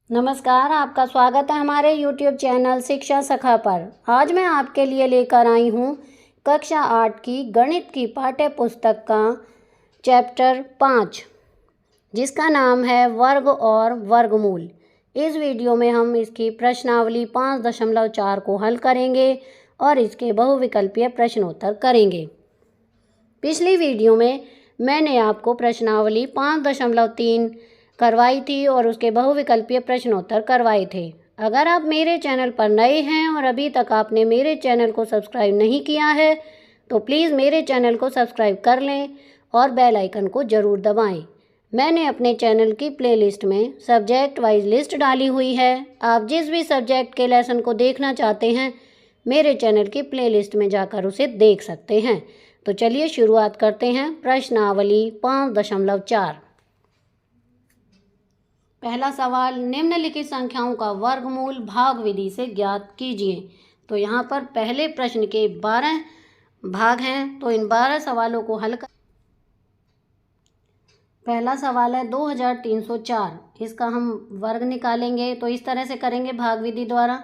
नमस्कार, आपका स्वागत है हमारे YouTube चैनल शिक्षा सखा पर। आज मैं आपके लिए लेकर आई हूँ कक्षा 8 की गणित की पाठ्य पुस्तक का चैप्टर 5, जिसका नाम है वर्ग और वर्गमूल। इस वीडियो में हम इसकी प्रश्नावली 5.4 को हल करेंगे और इसके बहुविकल्पीय प्रश्नोत्तर करेंगे। पिछली वीडियो में मैंने आपको प्रश्नावली 5.3 करवाई थी और उसके बहुविकल्पीय प्रश्नोत्तर करवाए थे। अगर आप मेरे चैनल पर नए हैं और अभी तक आपने मेरे चैनल को सब्सक्राइब नहीं किया है तो प्लीज़ मेरे चैनल को सब्सक्राइब कर लें और बेल आइकन को ज़रूर दबाएं। मैंने अपने चैनल की प्लेलिस्ट में सब्जेक्ट वाइज लिस्ट डाली हुई है। आप जिस भी सब्जेक्ट के लेसन को देखना चाहते हैं मेरे चैनल की प्लेलिस्ट में जाकर उसे देख सकते हैं। तो चलिए शुरुआत करते हैं प्रश्नावली 5.4। पहला सवाल, निम्नलिखित संख्याओं का वर्गमूल भाग विधि से ज्ञात कीजिए। तो यहाँ पर पहले प्रश्न के 12 भाग हैं, तो इन 12 सवालों को हल कर। पहला सवाल है 2304, इसका हम वर्ग निकालेंगे तो इस तरह से करेंगे भाग विधि द्वारा।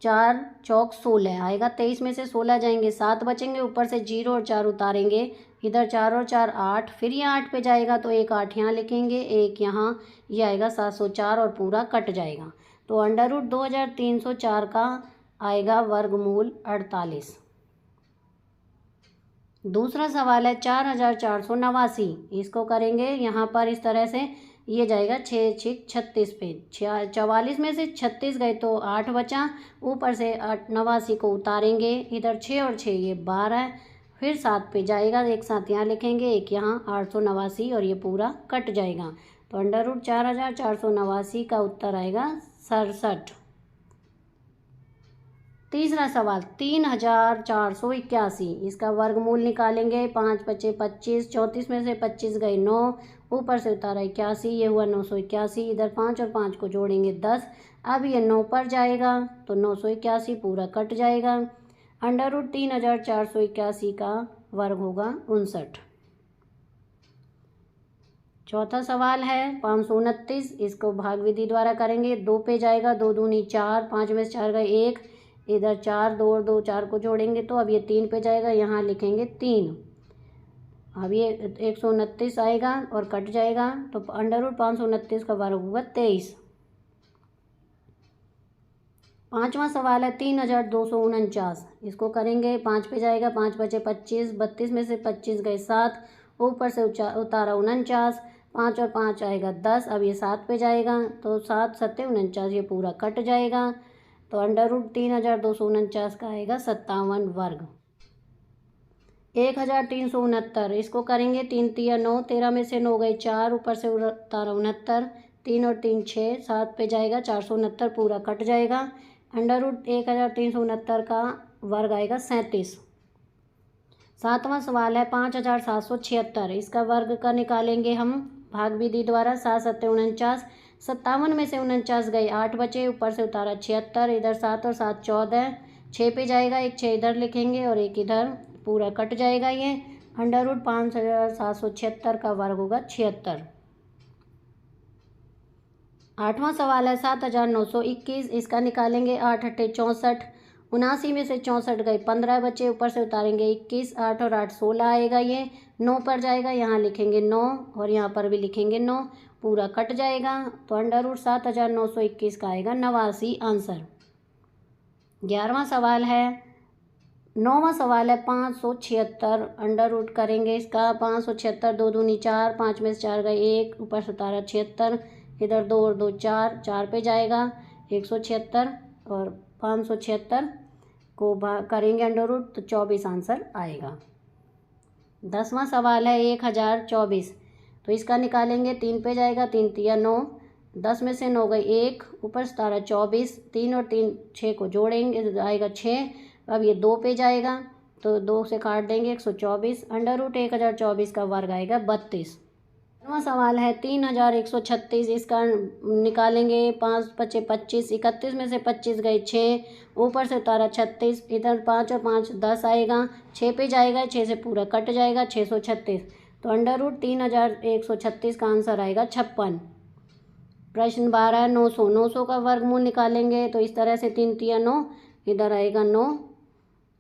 4 चौक 16 आएगा, 23 में से 16 जाएंगे, 7 बचेंगे, ऊपर से 0 और 4 उतारेंगे, इधर 4 और 4 8, फिर ये 8 पे जाएगा तो एक 8 यहाँ लिखेंगे, एक यहाँ, ये आएगा 704 और पूरा कट जाएगा। तो अंडर रूट 2304 का आएगा वर्गमूल 48। दूसरा सवाल है 4489, इसको करेंगे यहाँ पर इस तरह से, ये जाएगा 6 6 36 पे, 44 में से 36 गए तो 8 बचा, ऊपर से 89 को उतारेंगे, इधर 6 और 6 ये 12, फिर 7 पे जाएगा, एक साथ यहाँ लिखेंगे, एक यहाँ, 889 और ये पूरा कट जाएगा। तो अंडर रूट 4489 का उत्तर आएगा 67। तीसरा सवाल 3481, इसका वर्गमूल निकालेंगे। 5 बचे 25, 34 में से 25 गए 9, ऊपर से उतारा 81, ये हुआ 981, इधर 5 और 5 को जोड़ेंगे 10, अब ये 9 पर जाएगा तो 981 पूरा कट जाएगा। अंडर रूट 3481 का वर्ग होगा 59। चौथा सवाल है 529, इसको भाग विधि द्वारा करेंगे। 2 पे जाएगा, 2 दूनी 4, 5 में से 4 गए 1, इधर 4 2 और 2 4 को जोड़ेंगे तो अब ये 3 पे जाएगा, यहाँ लिखेंगे 3, अब ये 129 आएगा और कट जाएगा। तो अंडर रूट 529 का वर्ग होगा 23। पांचवा सवाल है 3249, इसको करेंगे। 5 पे जाएगा, 5 बचे 25, 32 में से 25 गए 7, ऊपर से उतारा 49, 5 और 5 आएगा 10, अब ये 7 पे जाएगा तो 7 7 49, ये पूरा कट जाएगा। तो अंडर रूट 3249 का आएगा 57 वर्ग। 1369, इसको करेंगे। 3 तिया 9, 13 में से 9 गए 4, ऊपर से उतारा 69, 3 और 3 6, 7 पे जाएगा, 469 पूरा कट जाएगा। अंडर रूट 1369 का वर्ग आएगा 37। सातवां सवाल है 5776, इसका वर्ग का निकालेंगे हम भाग विधि द्वारा। 7 7 49, 57 में से 49 गए, 8 बचे, ऊपर से उतारा 76, इधर 7 और 7 14, 6 पे जाएगा, एक 6 इधर लिखेंगे और एक इधर, पूरा कट जाएगा ये। अंडर रूट 5776 का वर्ग होगा 76। आठवां सवाल है 7921, इसका निकालेंगे। 8 8 64, 79 में से 64 गए, 15 बचे, ऊपर से उतारेंगे 21, 8 और 8 16 आएगा, ये 9 पर जाएगा, यहाँ लिखेंगे 9 और यहाँ पर भी लिखेंगे 9, पूरा कट जाएगा। तो अंडर रूट 7921 का आएगा 89 आंसर। 11वां सवाल है 9वां सवाल है 576, अंडर रूट करेंगे इसका। 576, 2 दूनी 4, 5 में से 4 गए 1, ऊपर से उतारा 76, इधर 2 और 2 4, 4 पे जाएगा, 176 और 576 को करेंगे अंडर रूट तो 24 आंसर आएगा। 10वां सवाल है 1024, तो इसका निकालेंगे। 3 पे जाएगा, 3 तिया 9, 10 में से 9 गए 1, ऊपर से उतारा 24, 3 और 3 6 को जोड़ेंगे आएगा 6, अब ये 2 पे जाएगा तो 2 से काट देंगे, 124। अंडर रूट 1024 का वर्ग आएगा 32। 9वां सवाल है 3136, इसका निकालेंगे। 5 बचे 25, 31 में से 25 गए 6, ऊपर से उतारा 36, इधर 5 और 5 10 आएगा, 6 पे जाएगा, 6 से पूरा कट जाएगा, 636। तो अंडर रूट 3136 का आंसर आएगा 56। प्रश्न 12 900, 900 का वर्गमूल निकालेंगे तो इस तरह से 3 तिया 9, इधर आएगा 9,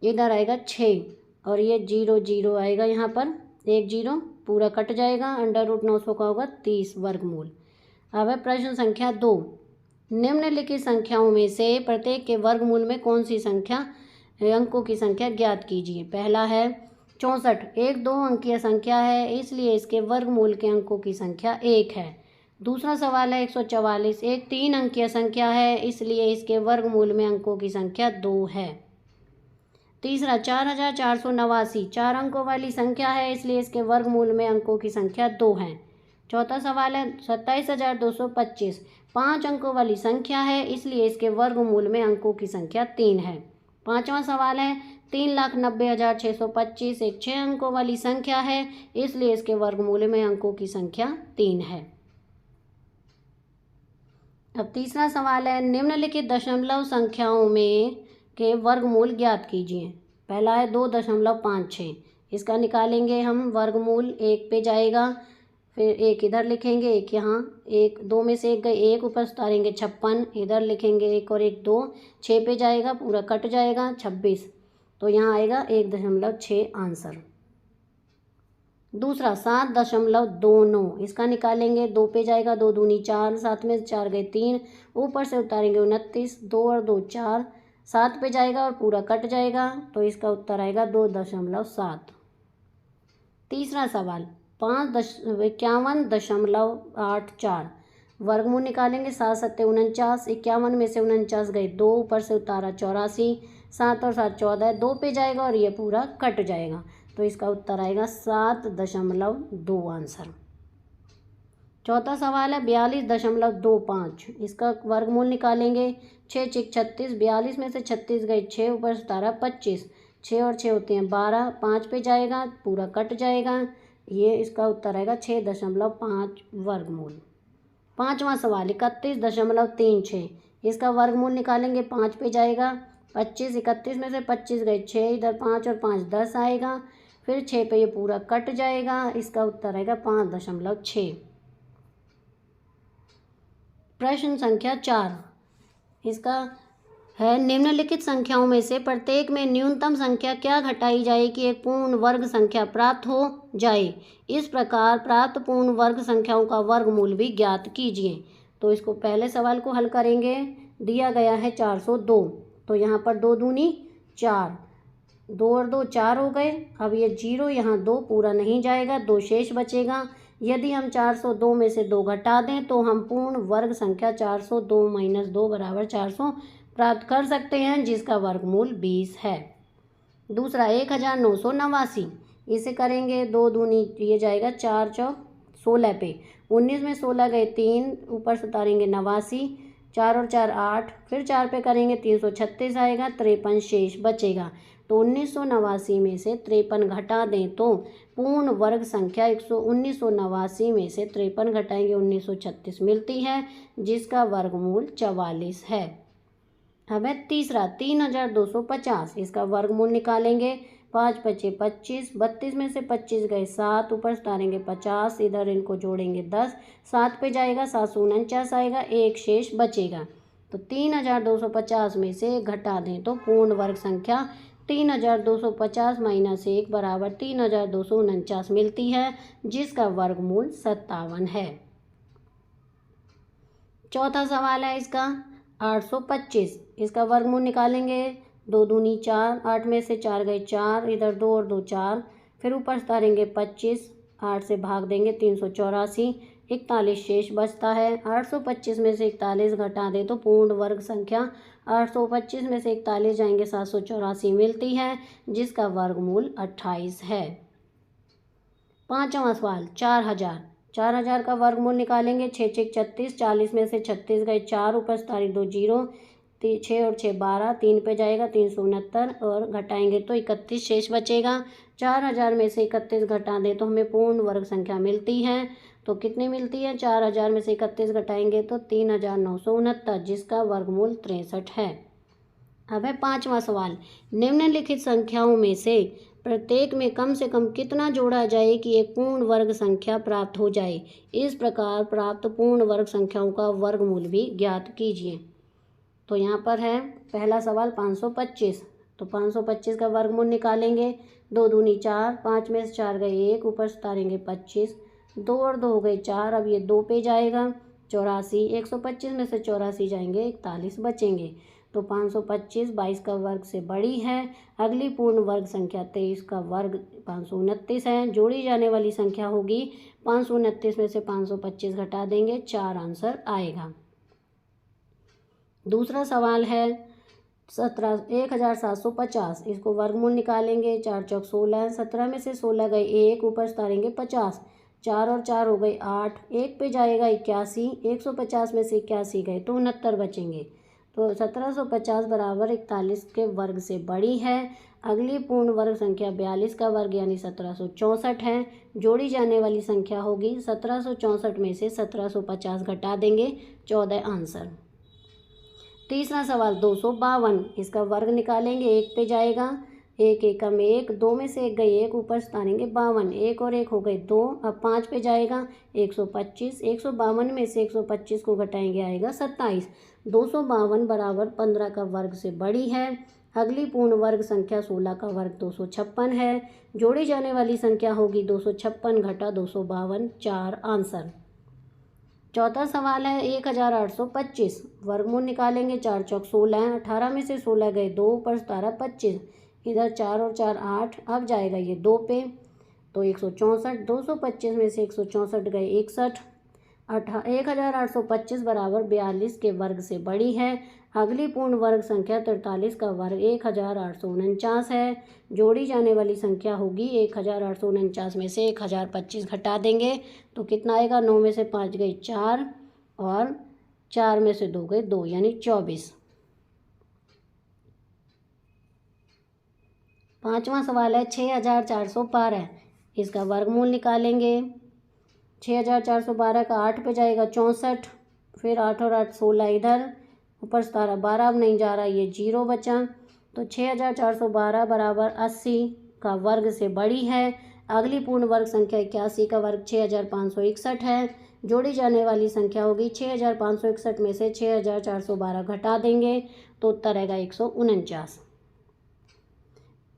इधर आएगा 6 और ये 0 0 आएगा, यहाँ पर 1 0 पूरा कट जाएगा। अंडर रूट 900 का होगा 30 वर्गमूल। अब है प्रश्न संख्या 2, निम्नलिखित संख्याओं में से प्रत्येक के वर्गमूल में कौन सी संख्या अंकों की संख्या ज्ञात कीजिए। पहला है 64, एक 2 अंकीय संख्या है इसलिए इसके वर्गमूल के अंकों की संख्या 1 है। दूसरा सवाल है 144, एक 3 अंकीय संख्या है इसलिए इसके वर्गमूल में अंकों की संख्या 2 है। तीसरा 4489, 4 अंकों वाली संख्या है इसलिए इसके वर्गमूल में अंकों की संख्या 2 है। चौथा सवाल है 27225, 5 अंकों वाली संख्या है इसलिए इसके वर्गमूल में अंकों की संख्या 3 है। पांचवा सवाल है 3,90,625, एक 6 अंकों वाली संख्या है इसलिए इसके वर्गमूल में अंकों की संख्या 3 है। अब तीसरा सवाल है निम्नलिखित दशमलव संख्याओं में के वर्गमूल ज्ञात कीजिए। पहला है 2.56, इसका निकालेंगे हम वर्गमूल। 1 पे जाएगा, फिर 1 इधर लिखेंगे, 1 यहाँ, 1 2 में से 1 गए, 1 ऊपर उतारेंगे 56, इधर लिखेंगे 1 और 1 2, 6 पे जाएगा पूरा कट जाएगा 26, तो यहाँ आएगा 1.6 आंसर। दूसरा 7.29, इसका निकालेंगे। 2 पे जाएगा, 2 दूनी 4, 7 में 4 गए 3, ऊपर से उतारेंगे 29, 2 और 2 4, 7 पे जाएगा और पूरा कट जाएगा, तो इसका उत्तर आएगा 2.7। तीसरा सवाल 51.84, वर्गमूल निकालेंगे। 7 7 49, 51 में से 49 गए 2, ऊपर से उतारा 84, 7 और 7 14, 2 पे जाएगा और ये पूरा कट जाएगा, तो इसका उत्तर आएगा 7.2 आंसर। चौथा सवाल है 42.25, इसका वर्गमूल निकालेंगे। 6 6 36, 42 में से 36 गए 6, ऊपर से उतारा 25, 6 और 6 होते हैं 12, 5 पे जाएगा पूरा कट जाएगा, ये इसका उत्तर आएगा 6.5 वर्गमूल। पांचवा सवाल 31.36, इसका वर्गमूल निकालेंगे। 5 पे जाएगा, 25, 31 में से 25 गए 6, इधर 5 और 5 10 आएगा, फिर 6 पे ये पूरा कट जाएगा, इसका उत्तर आएगा 5.6। प्रश्न संख्या 4, इसका है निम्नलिखित संख्याओं में से प्रत्येक में न्यूनतम संख्या क्या घटाई जाए कि एक पूर्ण वर्ग संख्या प्राप्त हो जाए। इस प्रकार प्राप्त पूर्ण वर्ग संख्याओं का वर्गमूल भी ज्ञात कीजिए। तो इसको पहले सवाल को हल करेंगे। दिया गया है 402, तो यहाँ पर 2 दूनी 4, 2 और 2 4 हो गए। अब ये 0 यहाँ 2 पूरा नहीं जाएगा, 2 शेष बचेगा। यदि हम 402 में से 2 घटा दें तो हम पूर्ण वर्ग संख्या 402 - 2 = 400 प्राप्त कर सकते हैं, जिसका वर्गमूल 20 है। दूसरा 1989, इसे करेंगे। 2 दूनी ये जाएगा 4 चौक 16 पे, 19 में 16 गए 3, ऊपर से उतारेंगे 89, 4 और 4 8, फिर 4 पे करेंगे 336 आएगा, 53 शेष बचेगा। तो 1989 में से 53 घटा दें तो पूर्ण वर्ग संख्या 1989 में से 53 घटाएंगे 1936 मिलती है, जिसका वर्गमूल 44 है। अब है तीसरा 3250, इसका वर्गमूल निकालेंगे। 5 5 25, 32 में से 25 गए 7, ऊपर उतारेंगे 50, इधर इनको जोड़ेंगे 10, 7 पे जाएगा 749 आएगा, 1 शेष बचेगा। तो 3250 में से घटा दें तो पूर्ण वर्ग संख्या 3250 - 1 = 3249 मिलती है, जिसका वर्गमूल 57 है। चौथा सवाल है इसका 825, इसका वर्गमूल निकालेंगे। 2 दूनी 4, 8 में से 4 गए 4, इधर 2 और 2 4, फिर ऊपर उतारेंगे 25, 8 से भाग देंगे 384, 41 शेष बचता है। 825 में से 41 घटा दे तो पूर्ण वर्ग संख्या 825 में से 41 जाएंगे 784 मिलती है, जिसका वर्गमूल 28 है। पांचवा सवाल 4000 का वर्गमूल निकालेंगे। 6 6 36, 40 में से 36 गए 4, ऊपर 2 0, 6 और 6 12, 3 पे जाएगा 369 और घटाएंगे तो 31 शेष बचेगा। 4000 में से 31 घटा दें तो हमें पूर्ण वर्ग संख्या मिलती है। तो कितनी मिलती है? 4000 में से 31 घटाएंगे तो 3969, जिसका वर्गमूल 63 है। अब है पांचवा सवाल, निम्नलिखित संख्याओं में से प्रत्येक में कम से कम कितना जोड़ा जाए कि एक पूर्ण वर्ग संख्या प्राप्त हो जाए। इस प्रकार प्राप्त पूर्ण वर्ग संख्याओं का वर्गमूल भी ज्ञात कीजिए। तो यहाँ पर है पहला सवाल 525। तो 525 का वर्गमूल निकालेंगे। 2 दूनी 4, 5 में से 4 गए 1, ऊपर से उतारेंगे 25, 2 और 2 हो गए 4, अब ये 2 पे जाएगा 84, 125 में से 84 जाएंगे 41 बचेंगे। तो 525 22 का वर्ग से बड़ी है। अगली पूर्ण वर्ग संख्या 23 का वर्ग 529 है। जोड़ी जाने वाली संख्या होगी 529 में से 525 घटा देंगे 4 आंसर आएगा। दूसरा सवाल है 1750। इसको वर्गमूल निकालेंगे। 4 चौक 16, 17 में से 16 गए 1, ऊपर से उतारेंगे 50, 4 और 4 हो गई 8, 1 पे जाएगा 81, 150 में से 81 गए तो 69 बचेंगे। तो 1750 बराबर 41 के वर्ग से बड़ी है। अगली पूर्ण वर्ग संख्या 42 का वर्ग यानी 1764 है। जोड़ी जाने वाली संख्या होगी 1764 में से 1750 घटा देंगे 14 आंसर। तीसरा सवाल 252। इसका वर्ग निकालेंगे। 1 पे जाएगा 1 एकम में 1, 2 में से 1 गई 1, ऊपर से उतारेंगे 52, 1 और 1 हो गए 2, अब 5 पे जाएगा 125, 152 में से 125 को घटाएंगे आएगा 27। 252 बराबर 15 का वर्ग से बड़ी है। अगली पूर्ण वर्ग संख्या 16 का वर्ग 256 है। जोड़ी जाने वाली संख्या होगी 256 घटा 252, 4 आंसर। चौथा सवाल है 1825। वर्गमूल निकालेंगे। 4 चौक 16, 18 में से 16 गए 2, ऊपर 17 25, इधर 4 और 4 8, अब जाएगा ये 2 पे तो 164, 225 में से 164 गए 61, 1825 बराबर 42 के वर्ग से बड़ी है। अगली पूर्ण वर्ग संख्या 43 का वर्ग 1849 है। जोड़ी जाने वाली संख्या होगी 1849 में से 1025 घटा देंगे तो कितना आएगा। 9 में से 5 गई 4 और 4 में से 2 गए 2 यानी 24। पांचवा सवाल है 6412। इसका वर्गमूल निकालेंगे। 6412 का 8 पे जाएगा 64, फिर 8 और 8 16 इधर, ऊपर 17 12, अब नहीं जा रहा ये 0 बचा। तो 6412 बराबर 80 का वर्ग से बड़ी है। अगली पूर्ण वर्ग संख्या 81 का वर्ग 6561 है। जोड़ी जाने वाली संख्या होगी 6561 में से 6412 घटा देंगे तो उत्तर आएगा 149।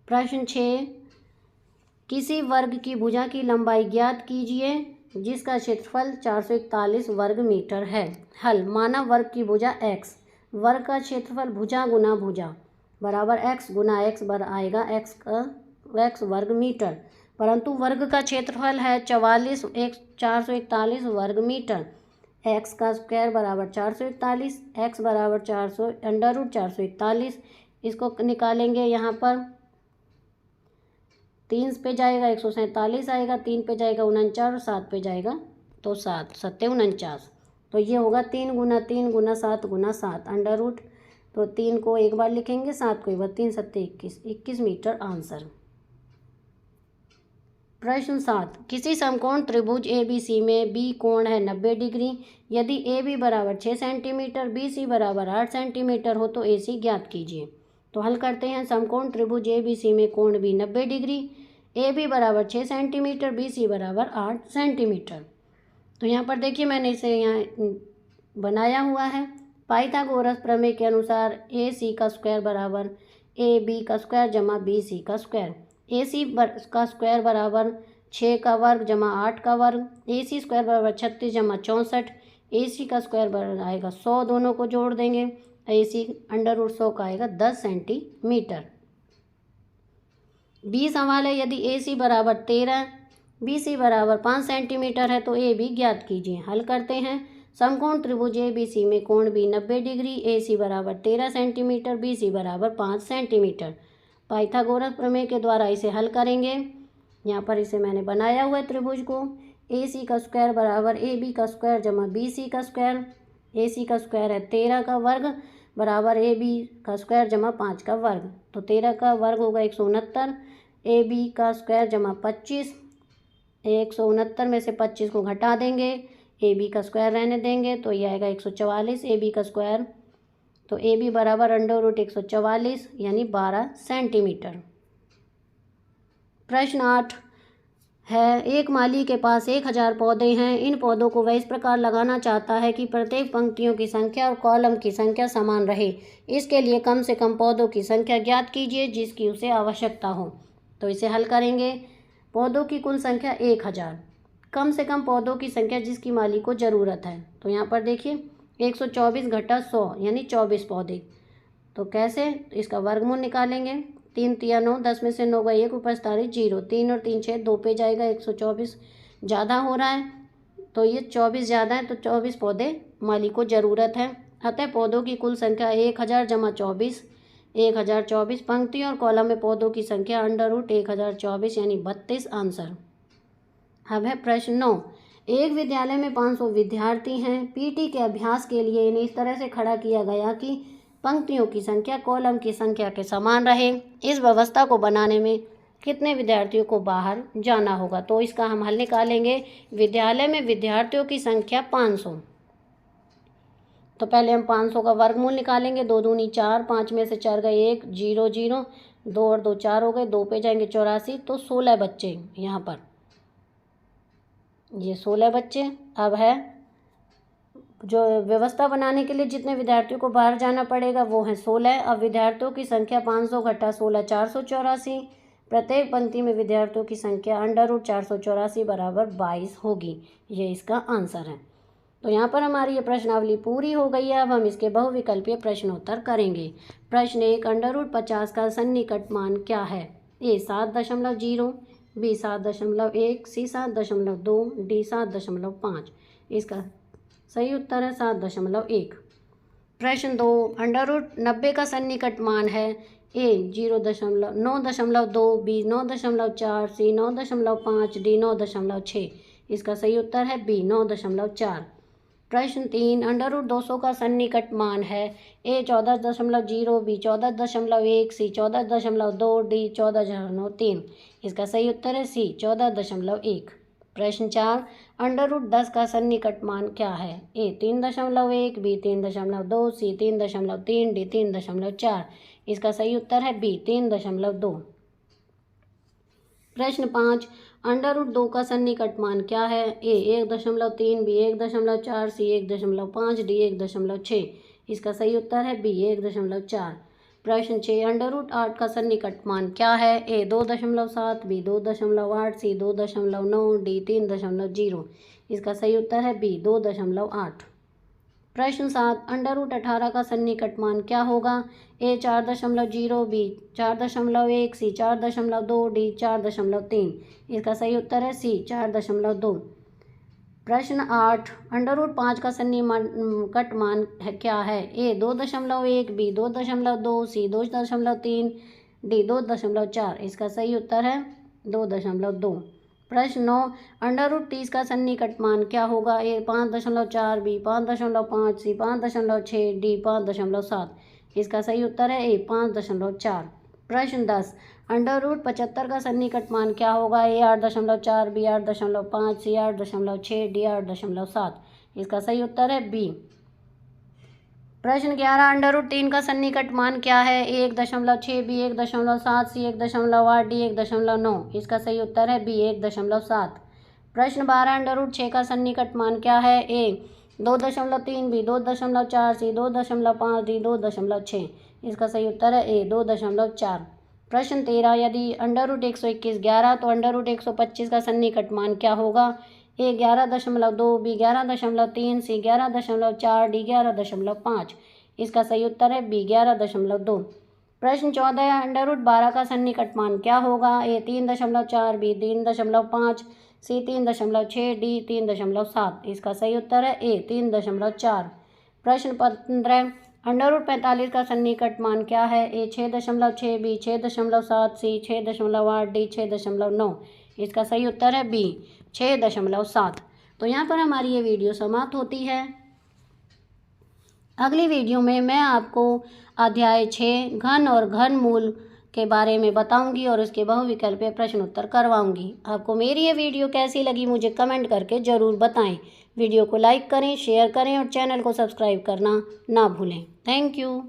प्रश्न 6, किसी वर्ग की भुजा की लंबाई ज्ञात कीजिए जिसका क्षेत्रफल 441 वर्ग मीटर है। हल। माना वर्ग की भुजा x, वर्ग का क्षेत्रफल भुजा गुना भुजा बराबर x गुना x बर आएगा x वर्ग मीटर, परंतु वर्ग का क्षेत्रफल है 441 वर्ग मीटर। x का स्क्वायर बराबर 441, x बराबर 400 अंडर रूट 441। इसको निकालेंगे। यहाँ पर 3 पे जाएगा 147 आएगा, 3 पे जाएगा 49 और 7 पे जाएगा तो 7 7 49। तो ये होगा 3 गुना 3 गुना 7 गुना 7 अंडर रूट। तो 3 को एक बार लिखेंगे, 7 को एक बार, 3 7 21 मीटर आंसर। प्रश्न 7, किसी समकोण त्रिभुज ABC में B कोण है 90 डिग्री। यदि AB बराबर 6 सेंटीमीटर, BC बराबर 8 सेंटीमीटर हो तो AC ज्ञात कीजिए। तो हल करते हैं। समकोण त्रिभुज ABC में कोण B 90 डिग्री, AB बराबर 6 सेंटीमीटर, BC बराबर 8 सेंटीमीटर। तो यहाँ पर देखिए मैंने इसे यहाँ बनाया हुआ है। पाइथागोरस प्रमेय के अनुसार AC का स्क्वायर बराबर AB का स्क्वायर जमा BC का स्क्वायर। AC का स्क्वायर बराबर 6 का वर्ग जमा 8 का वर्ग, AC स्क्वायर बराबर 36 जमा 64, AC का स्क्वायर बराबर आएगा 100, दोनों को जोड़ देंगे, AC अंडर रूट 100 का आएगा 10 सेंटीमीटर। B सवाल है यदि AC बराबर 13, BC बराबर 5 सेंटीमीटर है तो AB ज्ञात कीजिए। हल करते हैं। समकोण त्रिभुज ABC में कोण B 90 डिग्री, AC बराबर 13 सेंटीमीटर, BC बराबर 5 सेंटीमीटर। पाइथागोरस प्रमेय के द्वारा इसे हल करेंगे। यहाँ पर इसे मैंने बनाया हुआ है त्रिभुज को। AC का स्क्वायर बराबर AB का स्क्वायर जमा BC का स्क्वायर। AC का स्क्वायर है 13 का वर्ग बराबर AB का स्क्वायर जमा 5 का वर्ग। तो 13 का वर्ग होगा 169, AB का स्क्वायर जमा 25, 169 में से 25 को घटा देंगे, AB का स्क्वायर रहने देंगे तो ये आएगा 144 AB का स्क्वायर। तो AB बराबर अंडर रूट 144 यानी 12 सेंटीमीटर। प्रश्न 8 है, एक माली के पास 1000 पौधे हैं। इन पौधों को वह इस प्रकार लगाना चाहता है कि प्रत्येक पंक्तियों की संख्या और कॉलम की संख्या समान रहे। इसके लिए कम से कम पौधों की संख्या ज्ञात कीजिए जिसकी उसे आवश्यकता हो। तो इसे हल करेंगे। पौधों की कुल संख्या 1000, कम से कम पौधों की संख्या जिसकी माली को ज़रूरत है। तो यहाँ पर देखिए 124 घटा 100 यानी 24 पौधे। तो कैसे, इसका वर्गमूल निकालेंगे। 3 तिया 9, 10 में से 9 गई 1, ऊपर 47 0, 3 और 3 6, 2 पे जाएगा। 124 ज़्यादा हो रहा है तो ये 24 ज़्यादा है, तो 24 पौधे माली को ज़रूरत है। अतः पौधों की कुल संख्या 1000 जमा 24, 1024। पंक्ति और कॉलम में पौधों की संख्या √1024 यानी 32 आंसर। अब है प्रश्न 9, एक विद्यालय में 500 विद्यार्थी हैं। पीटी के अभ्यास के लिए इन्हें इस तरह से खड़ा किया गया कि पंक्तियों की संख्या कॉलम की संख्या के समान रहे। इस व्यवस्था को बनाने में कितने विद्यार्थियों को बाहर जाना होगा। तो इसका हम हल निकालेंगे। विद्यालय में विद्यार्थियों की संख्या 500, तो पहले हम 500 का वर्गमूल निकालेंगे। 2 दूनी 4, 5 में से 4 गए 1, 0 0, 2 और 2 4 हो गए, 2 पे जाएंगे 84, तो 16 बच्चे यहाँ पर, ये 16 बच्चे। अब है जो व्यवस्था बनाने के लिए जितने विद्यार्थियों को बाहर जाना पड़ेगा वो है 16। अब विद्यार्थियों की संख्या 500 घटा 16 484। प्रत्येक पंक्ति में विद्यार्थियों की संख्या √484 बराबर 22 होगी। ये इसका आंसर है। तो यहाँ पर हमारी ये प्रश्नावली पूरी हो गई है। अब हम इसके बहुविकल्पीय प्रश्नोत्तर करेंगे। प्रश्न 1, √50 का सन्निकट मान क्या है। ए 7.0, बी 7.1, सी 7.2, डी 7.5। इसका सही उत्तर है 7.1। प्रश्न 2, √90 का सन्निकट मान है। ए 9.2, बी 9.4, सी 9.5, डी 9.6। इसका सही उत्तर है बी 9.4। प्रश्न 3, √200 का सन्निकट मान है। ए 14.0, बी 14.1, सी 14.2, डी 14.3। इसका सही उत्तर है सी 14.1। प्रश्न 4, √10 का सन्निकट मान क्या है। ए 3.1, बी 3.2, सी 3.3, डी 3.4। इसका सही उत्तर है बी 3.2। प्रश्न 5, √2 का सन्निकट मान क्या है। ए 1.3, बी 1.4, सी 1.5, डी 1.6। इसका सही उत्तर है बी 1.4। प्रश्न 6, √8 का सन्निकट मान क्या है। ए 2.7, बी 2.8, सी 2.9, डी 3.0। इसका सही उत्तर है बी 2.8। प्रश्न 7, √18 का सन्निकट मान क्या होगा। ए 4.0, बी 4.1, सी 4.2, डी 4.3। इसका सही उत्तर है सी 4.2। प्रश्न 8, √5 का सन्निकट मान है क्या है। ए 2.1, बी 2.2, सी 2.3, डी 2.4। इसका सही उत्तर है 2.2। प्रश्न 9, √30 का सन्निकट मान क्या होगा। ए 5.4, बी 5.5, सी 5.6, डी 5.7। इसका सही उत्तर है ए 5.4। प्रश्न 10, √75 का सन्निकट मान क्या होगा। ए 8.4, बी 8.5, सी 8.6, डी 8.7। इसका सही उत्तर है बी। प्रश्न 11, √3 का सन्निकट मान क्या है। ए 1.6, बी 1.7, सी 1.8, डी 1.9। इसका सही उत्तर है बी 1.7। प्रश्न 12, √6 का सन्निकट मान क्या है। ए 2.3, बी 2.4, सी 2.5, डी 2.6। इसका सही उत्तर है ए 2.4। प्रश्न 13, यदि √121 11 तो √125 का सन्निकट मान क्या होगा। ए 11.2, बी 11.3, सी 11.4, डी 11.5। इसका सही उत्तर है बी 11.2। प्रश्न 14, √12 का सन्निकट मान क्या होगा। ए 3.4, बी 3.5, सी 3.6, डी 3.7। इसका सही उत्तर है ए 3.4। प्रश्न 15, √45 का सन्निकट मान क्या है। ए 6.6, बी 6.7, सी 6.8, डी 6.9। इसका सही उत्तर है बी 6.7। तो यहाँ पर हमारी ये वीडियो समाप्त होती है। अगली वीडियो में मैं आपको अध्याय 6 घन और घनमूल के बारे में बताऊंगी और उसके बहुविकल्पीय प्रश्न उत्तर करवाऊंगी। आपको मेरी ये वीडियो कैसी लगी मुझे कमेंट करके ज़रूर बताएं। वीडियो को लाइक करें, शेयर करें और चैनल को सब्सक्राइब करना ना भूलें। Thank you.